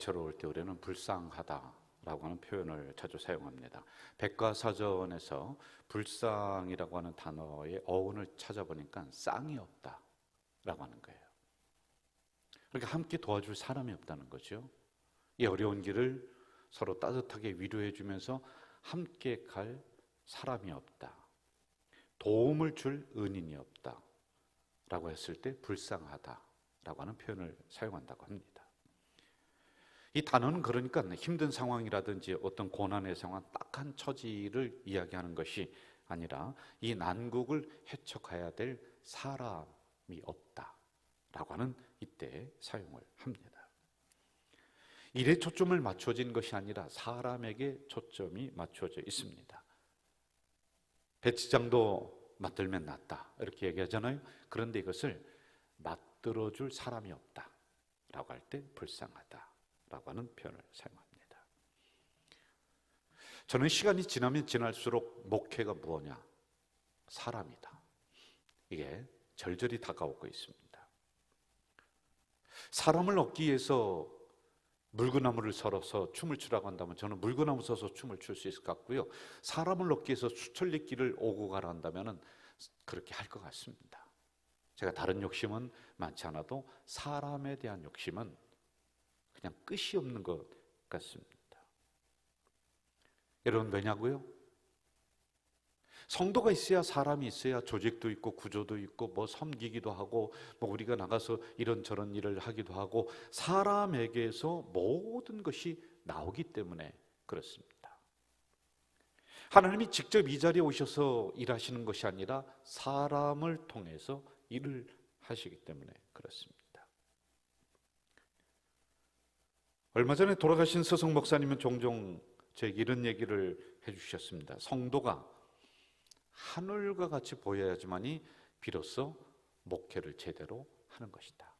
괴로울 때 우리는 불쌍하다라고 하는 표현을 자주 사용합니다. 백과사전에서 불쌍이라고 하는 단어의 어원을 찾아보니까 쌍이 없다라고 하는 거예요. 그러니까 함께 도와줄 사람이 없다는 거죠. 이 어려운 길을 서로 따뜻하게 위로해 주면서 함께 갈 사람이 없다. 도움을 줄 은인이 없다 라고 했을 때 불쌍하다라고 하는 표현을 사용한다고 합니다. 이 단어는 그러니까 힘든 상황이라든지 어떤 고난의 상황, 딱한 처지를 이야기하는 것이 아니라 이 난국을 헤쳐가야 될 사람이 없다라고 하는 이때 사용을 합니다. 일에 초점을 맞춰진 것이 아니라 사람에게 초점이 맞춰져 있습니다. 배치장도 맞들면 낫다 이렇게 얘기하잖아요. 그런데 이것을 맞들어줄 사람이 없다라고 할 때 불쌍하다라고 하는 표현을 사용합니다. 저는 시간이 지나면 지날수록 목회가 무엇냐? 사람이다. 이게 절절히 다가오고 있습니다. 사람을 얻기 위해서 물구나무를 설어서 춤을 추라고 한다면 저는 물구나무 서서 춤을 출 수 있을 것 같고요. 사람을 얻기 위해서 수천리길을 오고 가라 한다면 그렇게 할 것 같습니다. 제가 다른 욕심은 많지 않아도 사람에 대한 욕심은 그냥 끝이 없는 것 같습니다. 여러분 왜냐고요? 성도가 있어야 사람이 있어야 조직도 있고 구조도 있고 뭐 섬기기도 하고 뭐 우리가 나가서 이런저런 일을 하기도 하고 사람에게서 모든 것이 나오기 때문에 그렇습니다. 하나님이 직접 이 자리에 오셔서 일하시는 것이 아니라 사람을 통해서 일을 하시기 때문에 그렇습니다. 얼마 전에 돌아가신 서성 목사님은 종종 저에게 이런 얘기를 해주셨습니다. 성도가 하늘과 같이 보여야지만이 비로소 목회를 제대로 하는 것이다.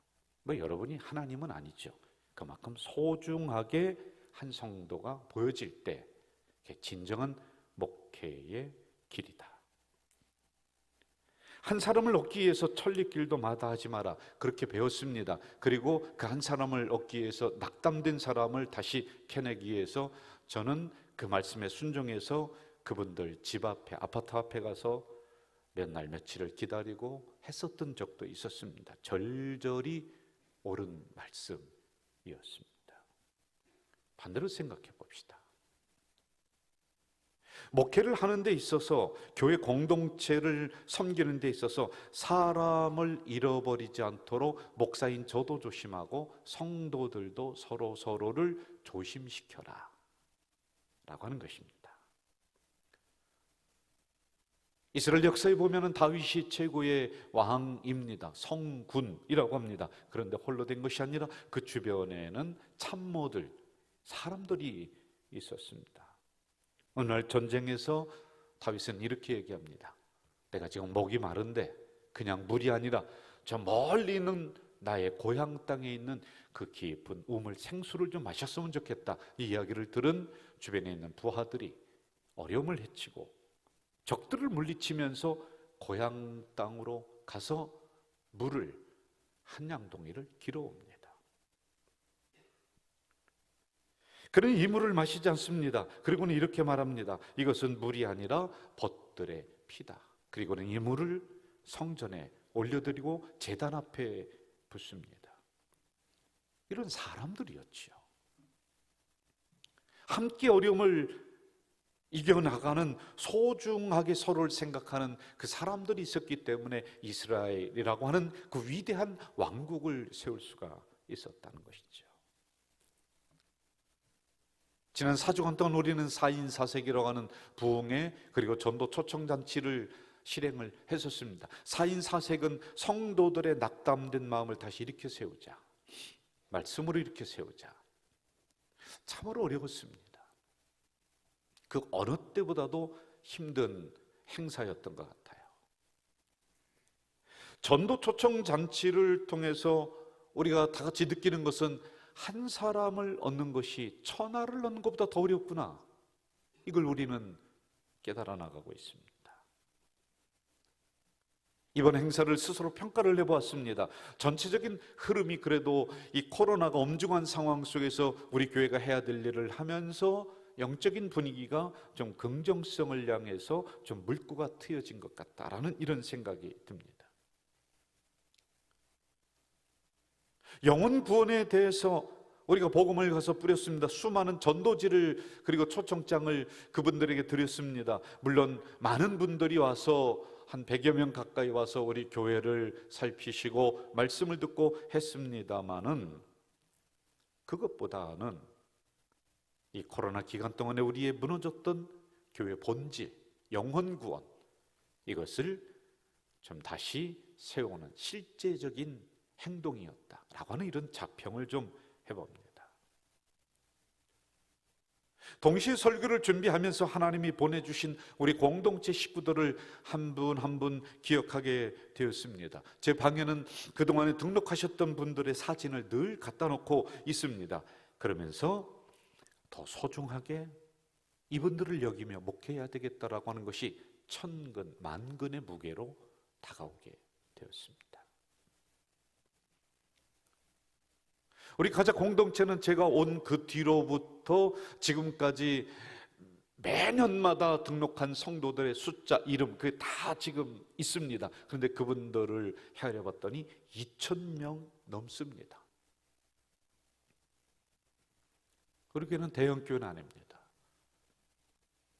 뭐 여러분이 하나님은 아니죠. 그만큼 소중하게 한 성도가 보여질 때 진정한 목회의 길이다. 한 사람을 얻기 위해서 천리길도 마다하지 마라 그렇게 배웠습니다. 그리고 그 한 사람을 얻기 위해서 낙담된 사람을 다시 캐내기 위해서 저는 그 말씀에 순종해서 그분들 집 앞에 아파트 앞에 가서 몇 날 며칠을 기다리고 했었던 적도 있었습니다. 절절히 옳은 말씀이었습니다. 반대로 생각해 봅시다. 목회를 하는 데 있어서 교회 공동체를 섬기는 데 있어서 사람을 잃어버리지 않도록 목사인 저도 조심하고 성도들도 서로를 조심시켜라 라고 하는 것입니다. 이스라엘 역사에 보면 다윗이 최고의 왕입니다. 성군이라고 합니다. 그런데 홀로 된 것이 아니라 그 주변에는 참모들, 사람들이 있었습니다. 어느 날 전쟁에서 다윗은 이렇게 얘기합니다. 내가 지금 목이 마른데 그냥 물이 아니라 저 멀리 있는 나의 고향 땅에 있는 그 깊은 우물 생수를 좀 마셨으면 좋겠다. 이 이야기를 들은 주변에 있는 부하들이 어려움을 헤치고 적들을 물리치면서 고향 땅으로 가서 물을 한 양동이를 길어옵니다. 그는 이 물을 마시지 않습니다. 그리고는 이렇게 말합니다. 이것은 물이 아니라 벗들의 피다. 그리고는 이 물을 성전에 올려드리고 제단 앞에 붓습니다. 이런 사람들이었지요. 함께 어려움을 이겨나가는 소중하게 서로를 생각하는 그 사람들이 있었기 때문에 이스라엘이라고 하는 그 위대한 왕국을 세울 수가 있었다는 것이죠. 지난 4주간 동안 우리는 4인 4색이라고 하는 부흥회 그리고 전도 초청잔치를 실행을 했었습니다. 4인 4색은 성도들의 낙담된 마음을 다시 일으켜 세우자, 말씀으로 일으켜 세우자. 참으로 어려웠습니다. 그 어느 때보다도 힘든 행사였던 것 같아요. 전도 초청 잔치를 통해서 우리가 다 같이 느끼는 것은 한 사람을 얻는 것이 천하를 얻는 것보다 더 어렵구나. 이걸 우리는 깨달아 나가고 있습니다. 이번 행사를 스스로 평가를 해보았습니다. 전체적인 흐름이 그래도 이 코로나가 엄중한 상황 속에서 우리 교회가 해야 될 일을 하면서 영적인 분위기가 좀 긍정성을 향해서 좀 물꼬가 트여진 것 같다라는 이런 생각이 듭니다. 영혼 구원에 대해서 우리가 복음을 가서 뿌렸습니다. 수많은 전도지를 그리고 초청장을 그분들에게 드렸습니다. 물론 많은 분들이 와서 한 100여 명 가까이 와서 우리 교회를 살피시고 말씀을 듣고 했습니다마는 그것보다는 이 코로나 기간 동안에 우리의 무너졌던 교회 본질, 영혼 구원, 이것을 좀 다시 세우는 실제적인 행동이었다라고 하는 이런 자평을 좀 해봅니다. 동시에 설교를 준비하면서 하나님이 보내주신 우리 공동체 식구들을 한 분 한 분 기억하게 되었습니다. 제 방에는 그동안에 등록하셨던 분들의 사진을 늘 갖다 놓고 있습니다. 그러면서 더 소중하게 이분들을 여기며 목회해야 되겠다라고 하는 것이 천근 만근의 무게로 다가오게 되었습니다. 우리 가자 공동체는 제가 온 그 뒤로부터 지금까지 매년마다 등록한 성도들의 숫자, 이름 그게 다 지금 있습니다. 그런데 그분들을 헤아려 봤더니 2,000명 넘습니다. 그러기에는 대형 교회는 아닙니다.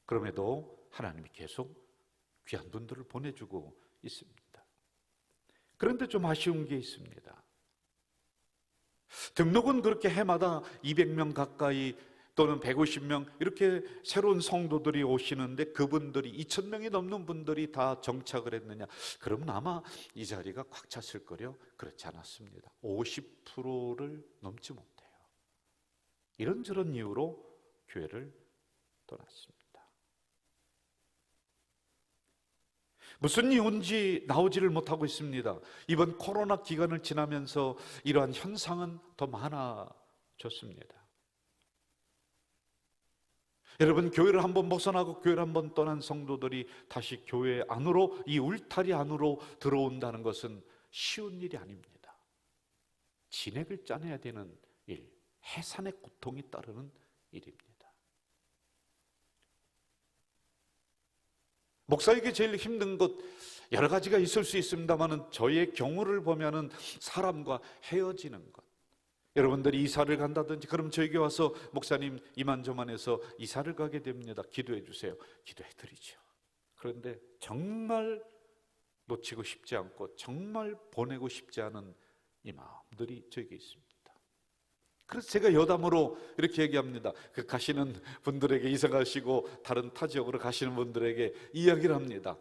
그럼에도 하나님이 계속 귀한 분들을 보내주고 있습니다. 그런데 좀 아쉬운 게 있습니다. 등록은 그렇게 해마다 200명 가까이 또는 150명 이렇게 새로운 성도들이 오시는데 그분들이 2,000명이 넘는 분들이 다 정착을 했느냐? 그러면 아마 이 자리가 꽉 찼을 거려. 그렇지 않았습니다. 50%를 넘지 못해요. 이런저런 이유로 교회를 떠났습니다. 무슨 이유인지 나오지를 못하고 있습니다. 이번 코로나 기간을 지나면서 이러한 현상은 더 많아졌습니다. 여러분, 교회를 한번 벗어나고 교회를 한번 떠난 성도들이 다시 교회 안으로, 이 울타리 안으로 들어온다는 것은 쉬운 일이 아닙니다. 진액을 짜내야 되는 일, 해산의 고통이 따르는 일입니다. 목사에게 제일 힘든 것 여러 가지가 있을 수 있습니다만 저의 경우를 보면은 사람과 헤어지는 것. 여러분들이 이사를 간다든지 그럼 저에게 와서 목사님 이만저만해서 이사를 가게 됩니다. 기도해 주세요. 기도해 드리죠. 그런데 정말 놓치고 싶지 않고 정말 보내고 싶지 않은 이 마음들이 저에게 있습니다. 그래서 제가 여담으로 이렇게 얘기합니다. 그 가시는 분들에게, 이사 가시고 다른 타 지역으로 가시는 분들에게 이야기를 합니다.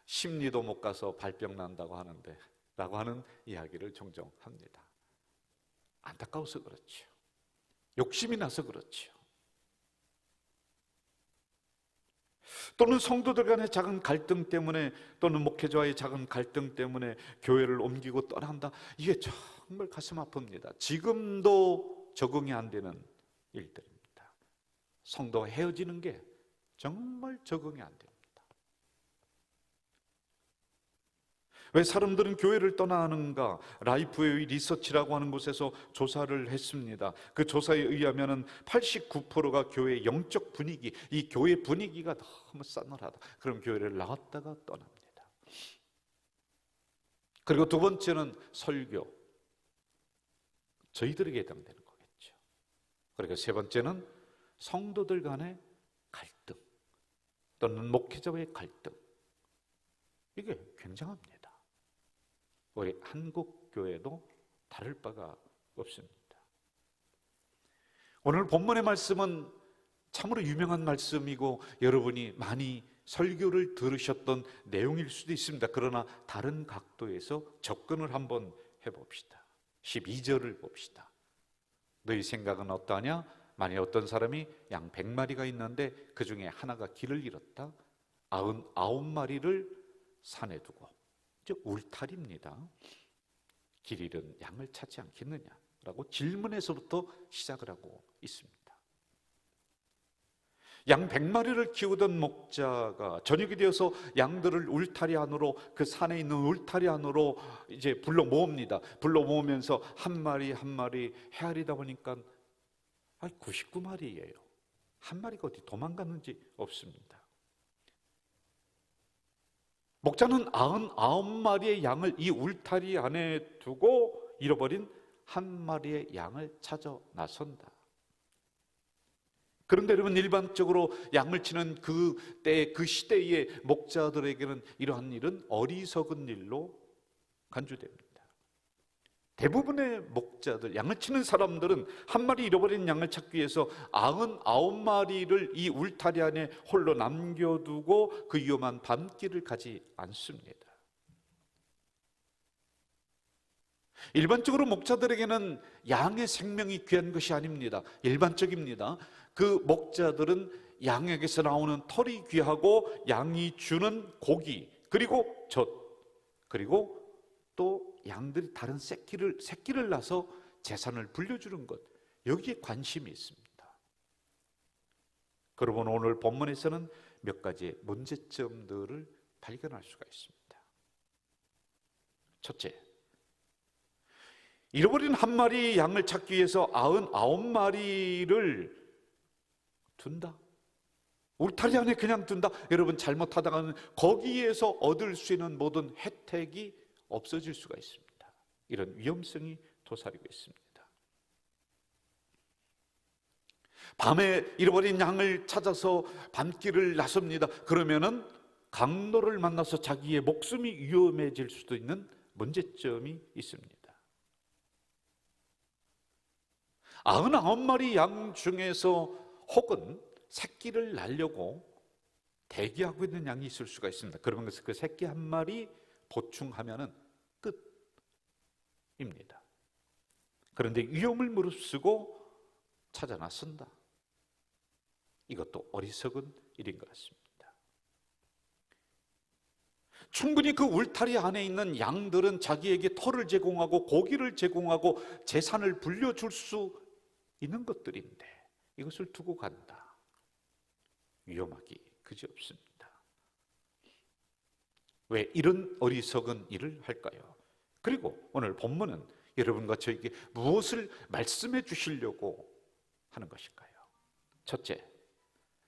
심리도 못 가서 발병 난다고 하는데 라고 하는 이야기를 종종 합니다. 안타까워서 그렇죠. 욕심이 나서 그렇죠. 또는 성도들 간의 작은 갈등 때문에, 또는 목회자와의 작은 갈등 때문에 교회를 옮기고 떠난다. 이게 정말 가슴 아픕니다. 지금도 적응이 안 되는 일들입니다. 성도와 헤어지는 게 정말 적응이 안 됩니다. 왜 사람들은 교회를 떠나는가? 라이프웨이 리서치라고 하는 곳에서 조사를 했습니다. 그 조사에 의하면 89%가 교회의 영적 분위기, 이 교회 분위기가 너무 싸늘하다. 그럼 교회를 나왔다가 떠납니다. 그리고 두 번째는 설교, 저희들에게 해당되는 거겠죠. 그리고 세 번째는 성도들 간의 갈등 또는 목회자와의 갈등. 이게 굉장합니다. 우리 한국 교회도 다를 바가 없습니다. 오늘 본문의 말씀은 참으로 유명한 말씀이고 여러분이 많이 설교를 들으셨던 내용일 수도 있습니다. 그러나 다른 각도에서 접근을 한번 해봅시다. 12절을 봅시다. 너희 생각은 어떠하냐? 만일 어떤 사람이 양 100마리가 있는데 그 중에 하나가 길을 잃었다. 99마리를 산에 두고, 즉 울타리입니다. 길 잃은 양을 찾지 않겠느냐라고 질문에서부터 시작을 하고 있습니다. 양 100마리를 키우던 목자가 저녁이 되어서 양들을 울타리 안으로, 그 산에 있는 울타리 안으로 이제 불러 모읍니다. 불러 모으면서 한 마리 한 마리 헤아리다 보니까 99마리예요. 한 마리가 어디 도망갔는지 없습니다. 목자는 99마리의 양을 이 울타리 안에 두고 잃어버린 한 마리의 양을 찾아 나선다. 그런데 여러분, 일반적으로 양을 치는 그 때, 그 시대의 목자들에게는 이러한 일은 어리석은 일로 간주됩니다. 대부분의 목자들, 양을 치는 사람들은 한 마리 잃어버린 양을 찾기 위해서 99마리를 이 울타리 안에 홀로 남겨두고 그 위험한 밤길을 가지 않습니다. 일반적으로 목자들에게는 양의 생명이 귀한 것이 아닙니다. 일반적입니다. 그 목자들은 양에게서 나오는 털이 귀하고 양이 주는 고기, 그리고 젖, 그리고 또 양들이 다른 새끼를 낳아서 재산을 불려주는 것, 여기에 관심이 있습니다. 그러면 오늘 본문에서는 몇 가지의 문제점들을 발견할 수가 있습니다. 첫째, 잃어버린 한 마리 양을 찾기 위해서 99마리를 둔다. 울타리 안에 그냥 둔다. 여러분, 잘못하다가는 거기에서 얻을 수 있는 모든 혜택이 없어질 수가 있습니다. 이런 위험성이 도사리고 있습니다. 밤에 잃어버린 양을 찾아서 밤길을 나섭니다. 그러면은 강도를 만나서 자기의 목숨이 위험해질 수도 있는 문제점이 있습니다. 99마리 양 중에서 혹은 새끼를 낳으려고 대기하고 있는 양이 있을 수가 있습니다. 그러면 그 새끼 한 마리 보충하면은 끝입니다. 그런데 위험을 무릅쓰고 찾아 나선다. 이것도 어리석은 일인 것 같습니다. 충분히 그 울타리 안에 있는 양들은 자기에게 털을 제공하고 고기를 제공하고 재산을 불려줄 수 있는 것들인데 이것을 두고 간다. 위험하기 그지없습니다. 왜 이런 어리석은 일을 할까요? 그리고 오늘 본문은 여러분과 저에게 무엇을 말씀해 주시려고 하는 것일까요? 첫째,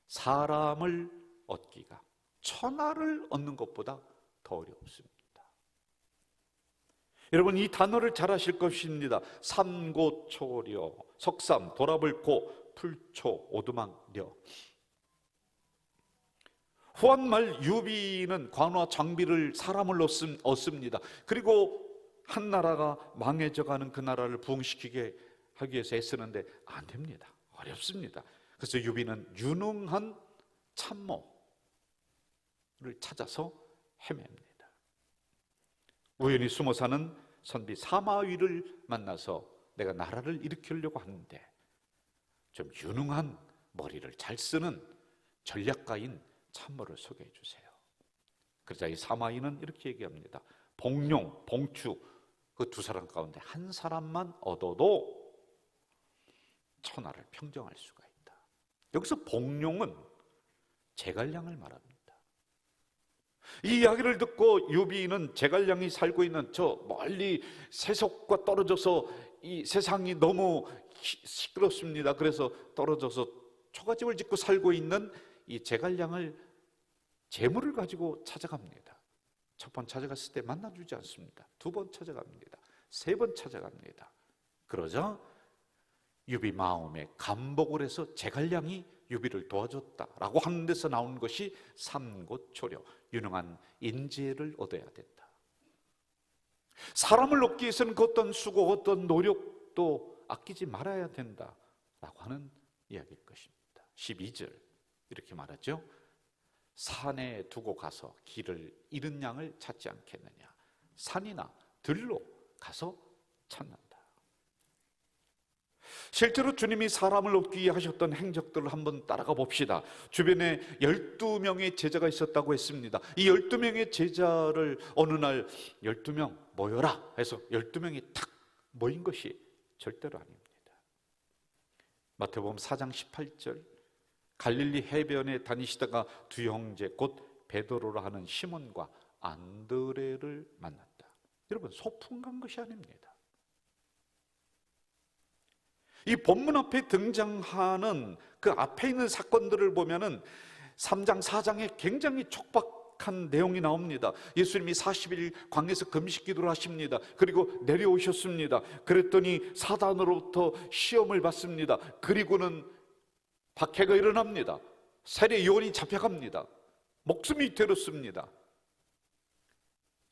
사람을 얻기가 천하를 얻는 것보다 더 어렵습니다. 여러분, 이 단어를 잘 아실 것입니다. 삼고초려, 석삼, 도라불고, 풀초, 오두막려. 후한말 유비는 관과 장비를, 사람을 얻습니다. 그리고 한 나라가 망해져가는 그 나라를 부흥시키게 하기 위해서 애쓰는데 안 됩니다. 어렵습니다. 그래서 유비는 유능한 참모를 찾아서 헤맵니다. 우연히 숨어 사는 선비 사마위를 만나서 내가 나라를 일으키려고 하는데 좀 유능한 머리를 잘 쓰는 전략가인 참모를 소개해 주세요. 그러자 이 사마위는 이렇게 얘기합니다. 봉룡, 봉추, 그 두 사람 가운데 한 사람만 얻어도 천하를 평정할 수가 있다. 여기서 봉룡은 제갈량을 말합니다. 이 이야기를 듣고 유비는 제갈량이 살고 있는 저 멀리 세속과 떨어져서 이 세상이 너무 시끄럽습니다. 그래서 떨어져서 초가집을 짓고 살고 있는 이 제갈량을 재물을 가지고 찾아갑니다. 첫 번 찾아갔을 때 만나주지 않습니다. 두 번 찾아갑니다. 세 번 찾아갑니다. 그러자 유비 마음에 감복을 해서 제갈량이 유비를 도와줬다라고 하는 데서 나온 것이 삼고초려, 유능한 인재를 얻어야 된다. 사람을 얻기 위해서는 그 어떤 수고, 어떤 노력도 아끼지 말아야 된다라고 하는 이야기일 것입니다. 12절 이렇게 말하죠. 산에 두고 가서 길을 잃은 양을 찾지 않겠느냐. 산이나 들로 가서 찾는다. 실제로 주님이 사람을 얻기 위해 하셨던 행적들을 한번 따라가 봅시다. 주변에 12명의 제자가 있었다고 했습니다. 이 12명의 제자를 어느 날 12명 모여라 해서 12명이 탁 모인 것이 절대로 아닙니다. 마태복음 4장 18절 갈릴리 해변에 다니시다가 두 형제 곧 베드로라 하는 시몬과 안드레를 만났다. 여러분, 소풍 간 것이 아닙니다. 이 본문 앞에 등장하는 그 앞에 있는 사건들을 보면은 3장, 4장에 굉장히 촉박한 내용이 나옵니다. 예수님이 40일 광야에서 금식 기도를 하십니다. 그리고 내려오셨습니다. 그랬더니 사단으로부터 시험을 받습니다. 그리고는 박해가 일어납니다. 세례 요한이 잡혀갑니다. 목숨이 되었습니다.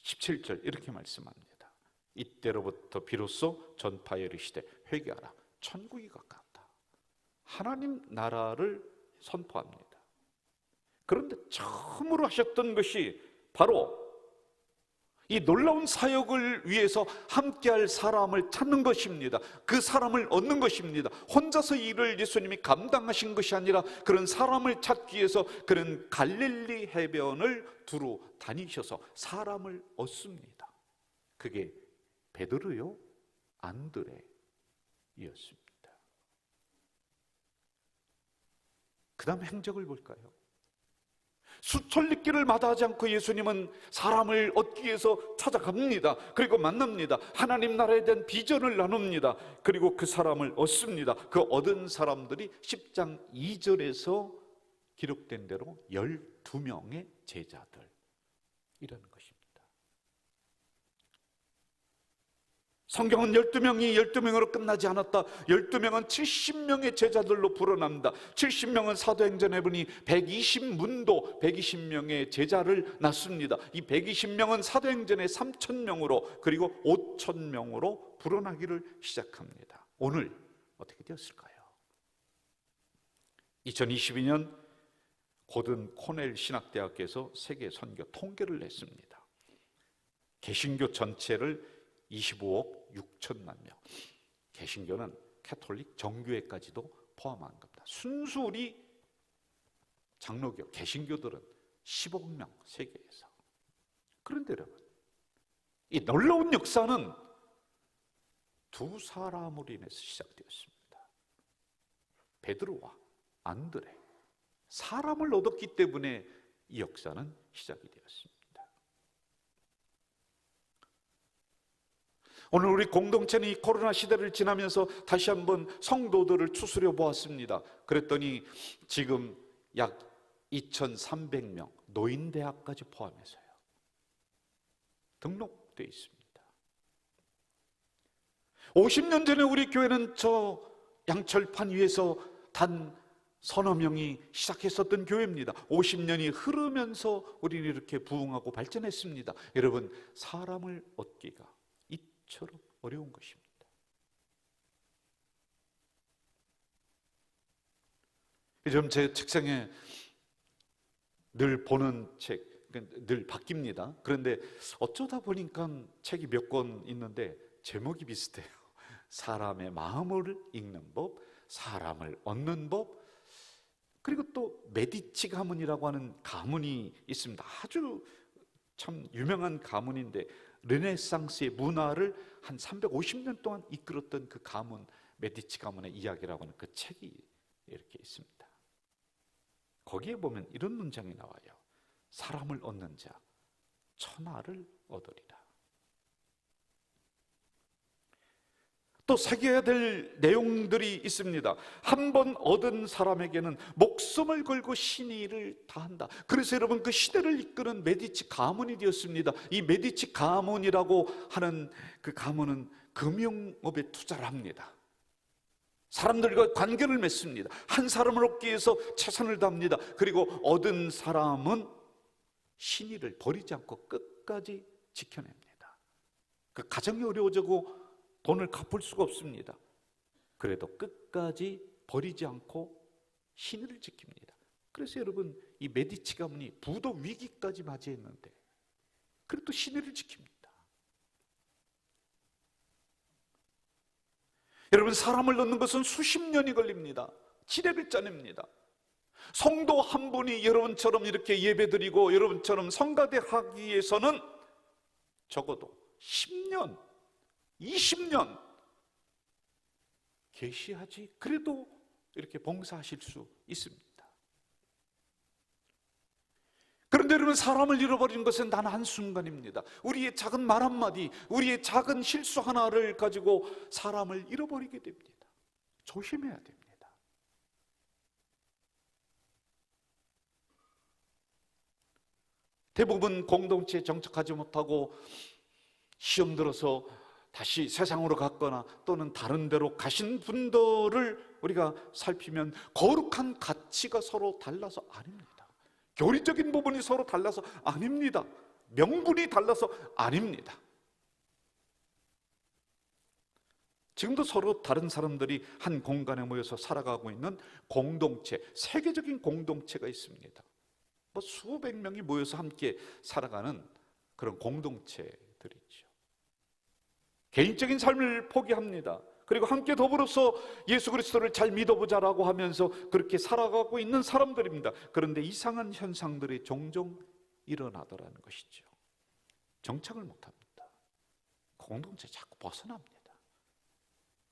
17절 이렇게 말씀합니다. 이때로부터 비로소 전파에 이르시되 회개하라, 천국이 가까웠다. 하나님 나라를 선포합니다. 그런데 처음으로 하셨던 것이 바로 이 놀라운 사역을 위해서 함께할 사람을 찾는 것입니다. 그 사람을 얻는 것입니다. 혼자서 일을 예수님이 감당하신 것이 아니라 그런 사람을 찾기 위해서 그런 갈릴리 해변을 두루 다니셔서 사람을 얻습니다. 그게 베드로요, 안드레였습니다. 그 다음 행적을 볼까요? 수천리길을 마다하지 않고 예수님은 사람을 얻기 위해서 찾아갑니다. 그리고 만납니다. 하나님 나라에 대한 비전을 나눕니다. 그리고 그 사람을 얻습니다. 그 얻은 사람들이 10장 2절에서 기록된 대로 12명의 제자들이라는 것입니다. 성경은 12명이 12명으로 끝나지 않았다. 12명은 70명의 제자들로 불어납니다. 70명은 사도행전에 보니 120문도 120명의 제자를 낳습니다. 이 120명은 사도행전의 3,000명으로 그리고 5,000명으로 불어나기를 시작합니다. 오늘 어떻게 되었을까요? 2022년 고든 코넬 신학대학교에서 세계 선교 통계를 냈습니다. 개신교 전체를 25억 6천만 명. 개신교는 캐톨릭 정교회까지도 포함한 겁니다. 순수리 장로교, 개신교들은 10억 명 세계에서. 그런데 여러분, 이 놀라운 역사는 두 사람으로 인해서 시작되었습니다. 베드로와 안드레, 사람을 얻었기 때문에 이 역사는 시작이 되었습니다. 오늘 우리 공동체는 이 코로나 시대를 지나면서 다시 한번 성도들을 추스려 보았습니다. 그랬더니 지금 약 2,300명, 노인대학까지 포함해서요, 등록되어 있습니다. 50년 전에 우리 교회는 저 양철판 위에서 단 서너 명이 시작했었던 교회입니다. 50년이 흐르면서 우리는 이렇게 부흥하고 발전했습니다. 여러분, 사람을 얻기가 이처럼 어려운 것입니다. 요즘 제 책상에 늘 보는 책, 늘 바뀝니다. 그런데 어쩌다 보니까 책이 몇 권 있는데 제목이 비슷해요. 사람의 마음을 읽는 법, 사람을 얻는 법, 그리고 또 메디치 가문이라고 하는 가문이 있습니다. 아주 참 유명한 가문인데 르네상스의 문화를 한 350년 동안 이끌었던 그 가문, 메디치 가문의 이야기라고 하는 그 책이 이렇게 있습니다. 거기에 보면 이런 문장이 나와요. 사람을 얻는 자 천하를 얻으리라. 또 새겨야 될 내용들이 있습니다. 한 번 얻은 사람에게는 목숨을 걸고 신의를 다한다. 그래서 여러분, 그 시대를 이끄는 메디치 가문이 되었습니다. 이 메디치 가문이라고 하는 그 가문은 금융업에 투자를 합니다. 사람들과 관계를 맺습니다. 한 사람을 얻기 위해서 최선을 다합니다. 그리고 얻은 사람은 신의를 버리지 않고 끝까지 지켜냅니다. 그 가정이 어려워지고 돈을 갚을 수가 없습니다. 그래도 끝까지 버리지 않고 신의를 지킵니다. 그래서 여러분, 이 메디치 가문이 부도 위기까지 맞이했는데 그래도 신의를 지킵니다. 여러분, 사람을 얻는 것은 수십 년이 걸립니다. 지뢰를 짜냅니다. 성도 한 분이 여러분처럼 이렇게 예배드리고 여러분처럼 성가대 하기 위해서는 적어도 10년, 20년 계시하지 그래도 이렇게 봉사하실 수 있습니다. 그런데 여러분, 사람을 잃어버리는 것은 단 한순간입니다. 우리의 작은 말 한마디, 우리의 작은 실수 하나를 가지고 사람을 잃어버리게 됩니다. 조심해야 됩니다. 대부분 공동체에 정착하지 못하고 시험 들어서 다시 세상으로 갔거나 또는 다른 데로 가신 분들을 우리가 살피면 거룩한 가치가 서로 달라서 아닙니다. 교리적인 부분이 서로 달라서 아닙니다. 명분이 달라서 아닙니다. 지금도 서로 다른 사람들이 한 공간에 모여서 살아가고 있는 공동체, 세계적인 공동체가 있습니다. 수백 명이 모여서 함께 살아가는 그런 공동체들이죠. 개인적인 삶을 포기합니다. 그리고 함께 더불어서 예수 그리스도를 잘 믿어보자라고 하면서 그렇게 살아가고 있는 사람들입니다. 그런데 이상한 현상들이 종종 일어나더라는 것이죠. 정착을 못합니다. 공동체 자꾸 벗어납니다.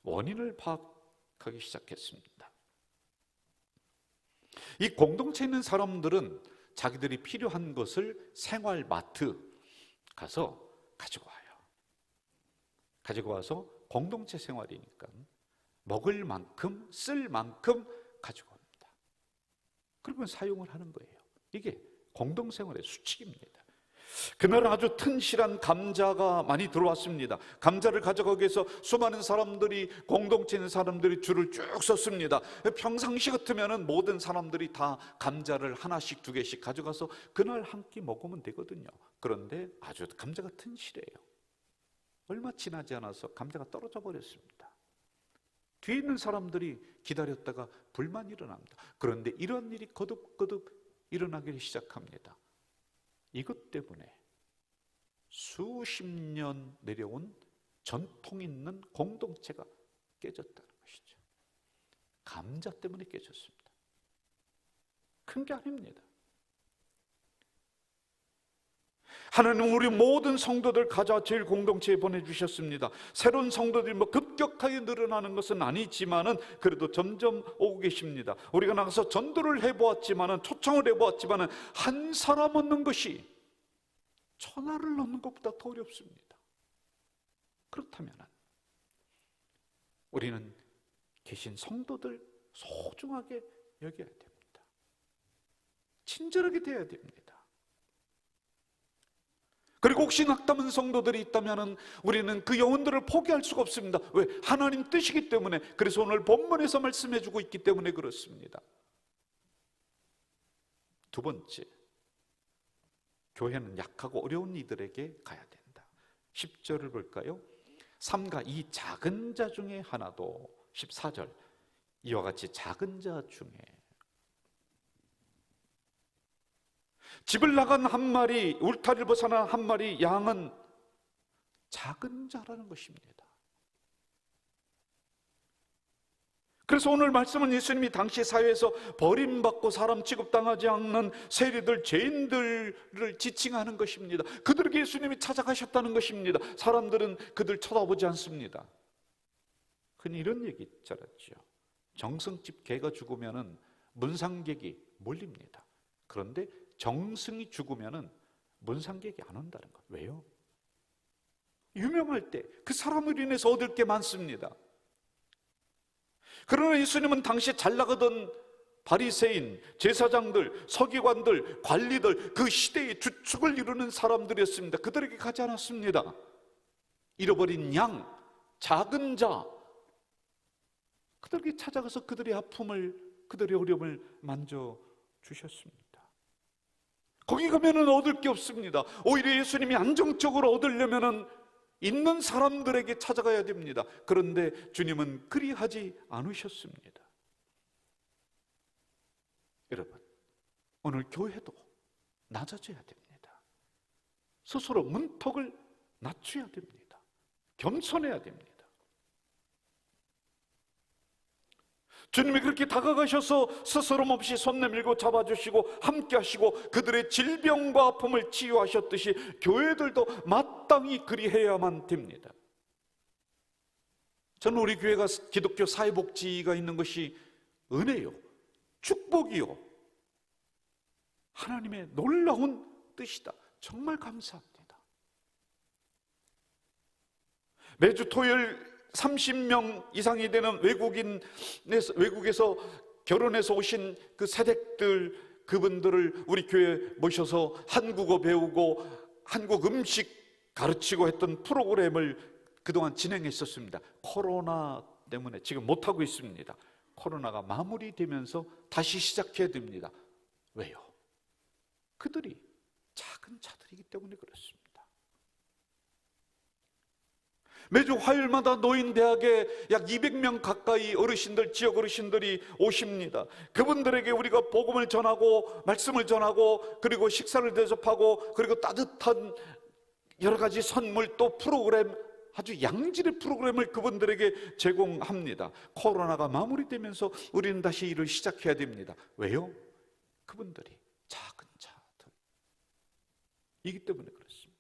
원인을 파악하기 시작했습니다. 이 공동체에 있는 사람들은 자기들이 필요한 것을 생활마트 가서 가지고 와요. 가지고 와서 공동체 생활이니까 먹을 만큼 쓸 만큼 가지고 옵니다. 그러면 사용을 하는 거예요. 이게 공동생활의 수칙입니다. 그날 아주 튼실한 감자가 많이 들어왔습니다. 감자를 가져가기 위해서 수많은 사람들이, 공동체에 있는 사람들이 줄을 쭉 섰습니다. 평상시 같으면 모든 사람들이 다 감자를 하나씩 두 개씩 가져가서 그날 한 끼 먹으면 되거든요. 그런데 아주 감자가 튼실해요. 얼마 지나지 않아서 감자가 떨어져 버렸습니다. 뒤에 있는 사람들이 기다렸다가 불만이 일어납니다. 그런데 이런 일이 거듭거듭 일어나기 시작합니다. 이것 때문에 수십 년 내려온 전통 있는 공동체가 깨졌다는 것이죠. 감자 때문에 깨졌습니다. 큰 게 아닙니다. 하나님은 우리 모든 성도들 가자 제일 공동체에 보내주셨습니다. 새로운 성도들이 급격하게 늘어나는 것은 아니지만은 그래도 점점 오고 계십니다. 우리가 나가서 전도를 해보았지만은, 초청을 해보았지만은 한 사람 얻는 것이 천하를 얻는 것보다 더 어렵습니다. 그렇다면 우리는 계신 성도들 소중하게 여겨야 됩니다. 친절하게 대해야 됩니다. 그리고 혹시 낙담한 성도들이 있다면 우리는 그 영혼들을 포기할 수가 없습니다. 왜? 하나님 뜻이기 때문에. 그래서 오늘 본문에서 말씀해주고 있기 때문에 그렇습니다. 두 번째, 교회는 약하고 어려운 이들에게 가야 된다. 10절을 볼까요? 삼가 이 작은 자 중에 하나도, 14절, 이와 같이 작은 자 중에, 집을 나간 한 마리, 울타리를 벗어난 한 마리 양은 작은 자라는 것입니다. 그래서 오늘 말씀은 예수님이 당시 사회에서 버림받고 사람 취급당하지 않는 세리들, 죄인들을 지칭하는 것입니다. 그들에게 예수님이 찾아가셨다는 것입니다. 사람들은 그들 쳐다보지 않습니다. 흔히 이런 얘기 있잖아요. 정승집 개가 죽으면 문상객이 몰립니다. 그런데 정승이 죽으면 문상객이 안 온다는 것. 왜요? 유명할 때 그 사람으로 인해서 얻을 게 많습니다. 그러나 예수님은 당시 잘 나가던 바리새인, 제사장들, 서기관들, 관리들, 그 시대의 주축을 이루는 사람들이었습니다. 그들에게 가지 않았습니다. 잃어버린 양, 작은 자, 그들에게 찾아가서 그들의 아픔을, 그들의 어려움을 만져주셨습니다. 거기 가면은 얻을 게 없습니다. 오히려 예수님이 안정적으로 얻으려면은 있는 사람들에게 찾아가야 됩니다. 그런데 주님은 그리하지 않으셨습니다. 여러분, 오늘 교회도 낮아져야 됩니다. 스스로 문턱을 낮춰야 됩니다. 겸손해야 됩니다. 주님이 그렇게 다가가셔서 스스럼 없이 손 내밀고 잡아주시고 함께 하시고 그들의 질병과 아픔을 치유하셨듯이 교회들도 마땅히 그리해야만 됩니다. 저는 우리 교회가 기독교 사회복지가 있는 것이 은혜요, 축복이요, 하나님의 놀라운 뜻이다. 정말 감사합니다. 매주 토요일 30명 이상이 되는 외국에서 결혼해서 오신 그 세댁들, 그분들을 우리 교회에 모셔서 한국어 배우고 한국 음식 가르치고 했던 프로그램을 그동안 진행했었습니다. 코로나 때문에 지금 못하고 있습니다. 코로나가 마무리되면서 다시 시작해야 됩니다. 왜요? 그들이 작은 자들이기 때문에 그렇습니다. 매주 화요일마다 노인대학에 약 200명 가까이 어르신들, 지역 어르신들이 오십니다. 그분들에게 우리가 복음을 전하고 말씀을 전하고 그리고 식사를 대접하고 그리고 따뜻한 여러 가지 선물, 또 프로그램, 아주 양질의 프로그램을 그분들에게 제공합니다. 코로나가 마무리되면서 우리는 다시 일을 시작해야 됩니다. 왜요? 그분들이 작은 자들이기 때문에 그렇습니다.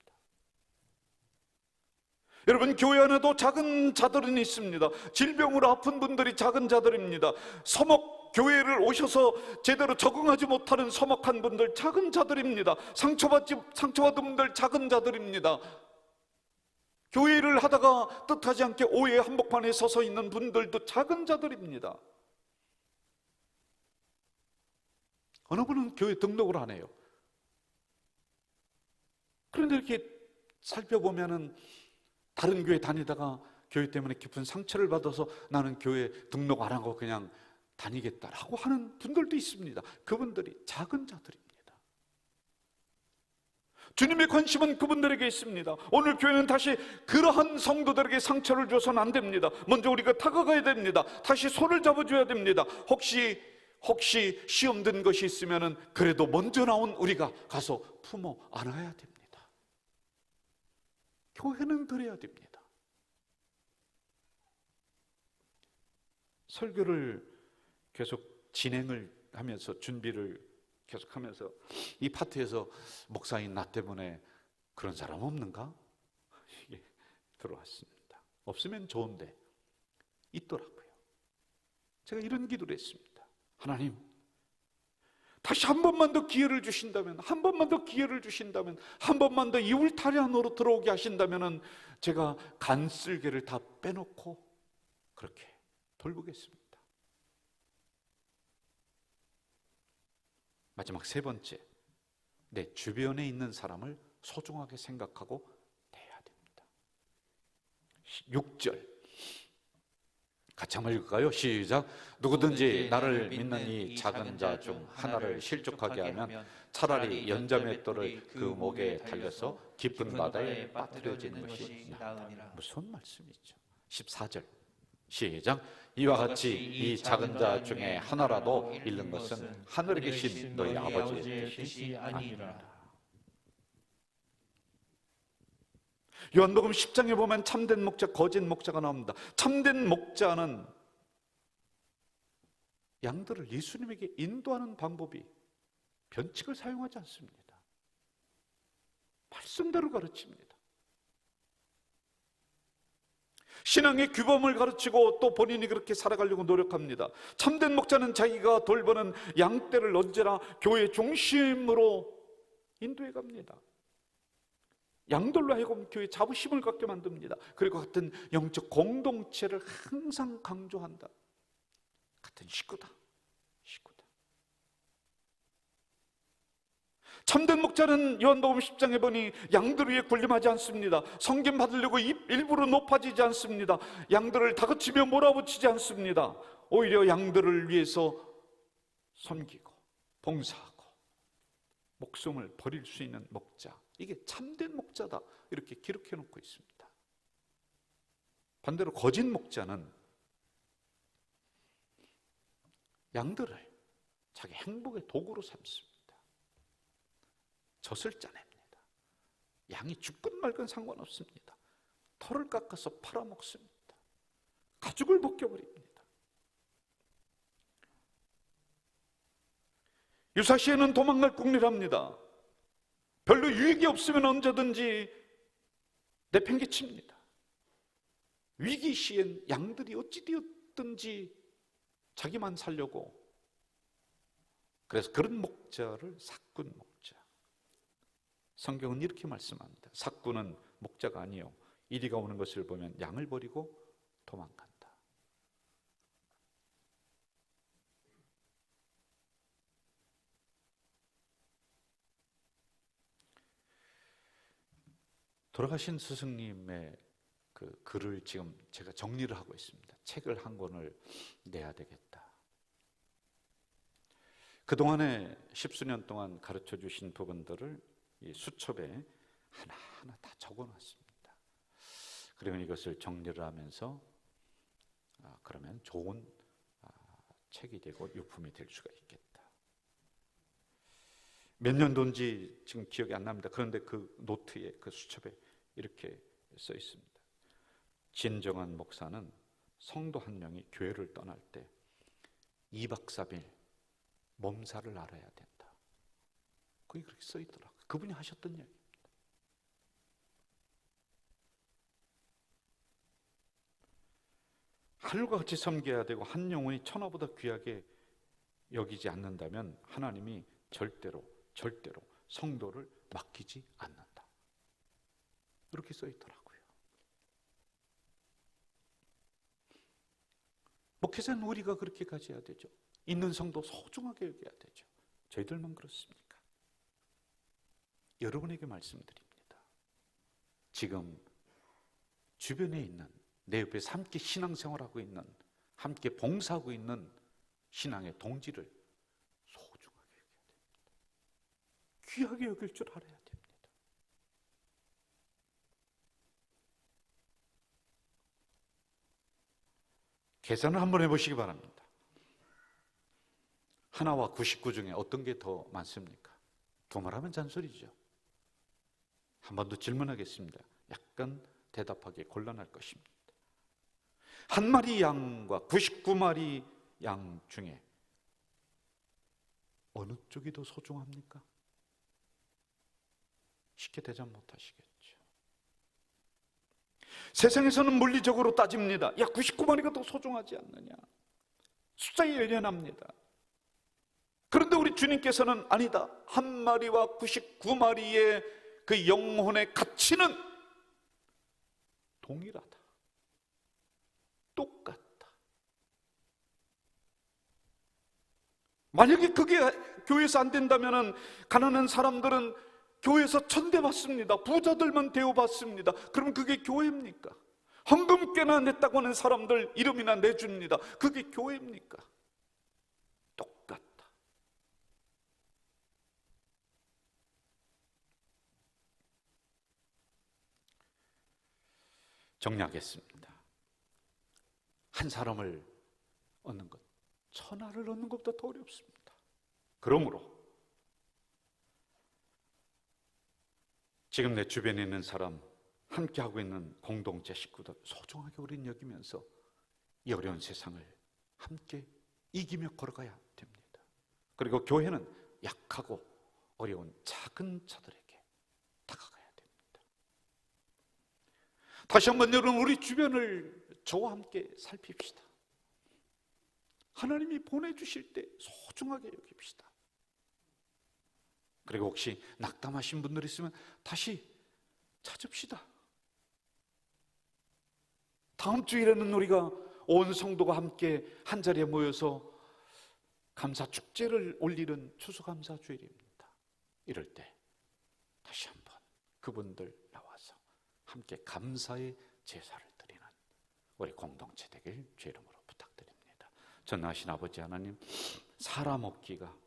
여러분, 교회 안에도 작은 자들은 있습니다. 질병으로 아픈 분들이 작은 자들입니다. 서먹 교회를 오셔서 제대로 적응하지 못하는 서먹한 분들 작은 자들입니다. 상처받은 분들 작은 자들입니다. 교회를 하다가 뜻하지 않게 오해의 한복판에 서서 있는 분들도 작은 자들입니다. 어느 분은 교회 등록을 안 해요. 그런데 이렇게 살펴보면은 다른 교회 다니다가 교회 때문에 깊은 상처를 받아서 나는 교회 등록 안 하고 그냥 다니겠다라고 하는 분들도 있습니다. 그분들이 작은 자들입니다. 주님의 관심은 그분들에게 있습니다. 오늘 교회는 다시 그러한 성도들에게 상처를 줘서는 안 됩니다. 먼저 우리가 다가가야 됩니다. 다시 손을 잡아줘야 됩니다. 혹시 시험 든 것이 있으면은 그래도 먼저 나온 우리가 가서 품어 안아야 됩니다. 교회는 그래야 됩니다. 설교를 계속 진행을 하면서 준비를 계속하면서 이 파트에서 목사인 나 때문에 그런 사람 없는가? 이게 들어왔습니다. 없으면 좋은데 있더라고요. 제가 이런 기도를 했습니다. 하나님, 다시 한 번만 더 기회를 주신다면, 한 번만 더 기회를 주신다면, 한 번만 더 이 울타리 안으로 들어오게 하신다면 제가 간쓸개를 다 빼놓고 그렇게 돌보겠습니다. 마지막 세 번째, 내 주변에 있는 사람을 소중하게 생각하고 대해야 됩니다. 6절 같이 한번 읽을까요? 시작. 누구든지 나를 믿는 이 작은 자 중 하나를 실족하게 하면 차라리 연자맷돌을 그 목에 달려서 깊은 바다에 빠뜨려지는 것이 나으니라. 무슨 말씀이죠? 14절 시작. 이와 같이 이 작은 자 중에 하나라도 잃는 것은 하늘에 계신 너희 아버지의 뜻이 아니라. 요한복음 10장에 보면 참된 목자, 거짓 목자가 나옵니다. 참된 목자는 양들을 예수님에게 인도하는 방법이 변칙을 사용하지 않습니다. 말씀대로 가르칩니다. 신앙의 규범을 가르치고 또 본인이 그렇게 살아가려고 노력합니다. 참된 목자는 자기가 돌보는 양떼를 언제나 교회 중심으로 인도해 갑니다. 양들로 하여금 교회 자부심을 갖게 만듭니다. 그리고 같은 영적 공동체를 항상 강조한다. 같은 식구다. 참된 목자는 요한복음 10장에 보니 양들 위에 군림하지 않습니다. 성김 받으려고 일부러 높아지지 않습니다. 양들을 다그치며 몰아붙이지 않습니다. 오히려 양들을 위해서 섬기고 봉사하고 목숨을 버릴 수 있는 목자, 이게 참된 목자다, 이렇게 기록해 놓고 있습니다. 반대로 거짓 목자는 양들을 자기 행복의 도구로 삼습니다. 젖을 짜냅니다. 양이 죽건 말건 상관없습니다. 털을 깎아서 팔아먹습니다. 가죽을 벗겨버립니다. 유사시에는 도망갈 궁리랍니다. 별로 유익이 없으면 언제든지 내팽개칩니다. 위기 시엔 양들이 어찌되었든지 자기만 살려고 그래서 그런 목자를 삭군 목자. 성경은 이렇게 말씀합니다. 삭군은 목자가 아니요, 이리가 오는 것을 보면 양을 버리고 도망간다. 돌아가신 스승님의 그 글을 지금 제가 정리를 하고 있습니다. 책을 한 권을 내야 되겠다. 그동안에 십수년 동안 가르쳐 주신 부분들을 이 수첩에 하나하나 다 적어놨습니다. 그러면 이것을 정리를 하면서 그러면 좋은 책이 되고 유품이 될 수가 있겠다. 몇 년도인지 지금 기억이 안 납니다. 그런데 그 노트에, 그 수첩에 이렇게 써 있습니다. 진정한 목사는 성도 한 명이 교회를 떠날 때 2박 3일 몸살을 앓아야 된다. 그게 그렇게 써 있더라고요. 그분이 하셨던 얘기입니다. 하늘과 같이 섬겨야 되고 한 영혼이 천하보다 귀하게 여기지 않는다면 하나님이 절대로 성도를 맡기지 않는다. 이렇게 써 있더라고요. 목회자는 우리가 그렇게 가져야 되죠. 있는 성도 소중하게 여겨야 되죠. 저희들만 그렇습니까? 여러분에게 말씀드립니다. 지금 주변에 있는, 내 옆에서 함께 신앙생활하고 있는, 함께 봉사하고 있는 신앙의 동지를 소중하게 여겨야 됩니다. 귀하게 여길 줄 알아야 됩니다. 계산을 한번 해보시기 바랍니다. 하나와 99 중에 어떤 게 더 많습니까? 교만하면 잔소리죠. 한 번 더 질문하겠습니다. 약간 대답하기 곤란할 것입니다. 한 마리 양과 99마리 양 중에 어느 쪽이 더 소중합니까? 쉽게 대답 못하시겠죠. 세상에서는 물리적으로 따집니다. 야, 99마리가 더 소중하지 않느냐? 숫자에 연연합니다. 그런데 우리 주님께서는 아니다. 한 마리와 99마리의 그 영혼의 가치는 동일하다. 똑같다. 만약에 그게 교회에서 안 된다면 가난한 사람들은 교회에서 천대받습니다. 부자들만 대우받습니다. 그럼 그게 교회입니까? 헌금꽤나 냈다고 하는 사람들 이름이나 내줍니다. 그게 교회입니까? 똑같다. 정리하겠습니다. 한 사람을 얻는 것, 천하를 얻는 것보다 더 어렵습니다. 그러므로 지금 내 주변에 있는 사람, 함께하고 있는 공동체 식구들 소중하게 우리는 여기면서 이 어려운 세상을 함께 이기며 걸어가야 됩니다. 그리고 교회는 약하고 어려운 작은 자들에게 다가가야 됩니다. 다시 한번 여러분, 우리 주변을 저와 함께 살핍시다. 하나님이 보내주실 때 소중하게 여깁시다. 그리고 혹시 낙담하신 분들 있으면 다시 찾읍시다. 다음 주일에는 우리가 온 성도가 함께 한자리에 모여서 감사 축제를 올리는 추수감사 주일입니다. 이럴 때 다시 한번 그분들 나와서 함께 감사의 제사를 드리는 우리 공동체 되길 주 이름으로 부탁드립니다. 전능하신 아버지 하나님, 사람 얻기가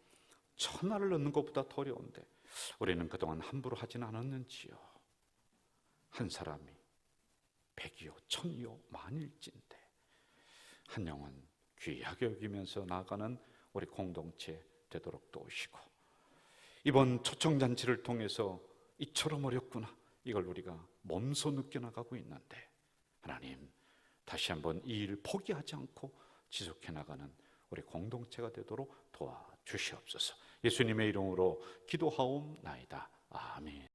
천하를 얻는 것보다 더 어려운데 우리는 그동안 함부로 하진 않았는지요. 한 사람이 백이요 천이요 만일진데 한 영혼 귀하게 여기면서 나아가는 우리 공동체 되도록 도우시고, 이번 초청잔치를 통해서 이처럼 어렵구나, 이걸 우리가 몸소 느껴나가고 있는데 하나님, 다시 한번 이 일 포기하지 않고 지속해 나가는 우리 공동체가 되도록 도와주시옵소서. 예수님의 이름으로 기도하옵나이다. 아멘.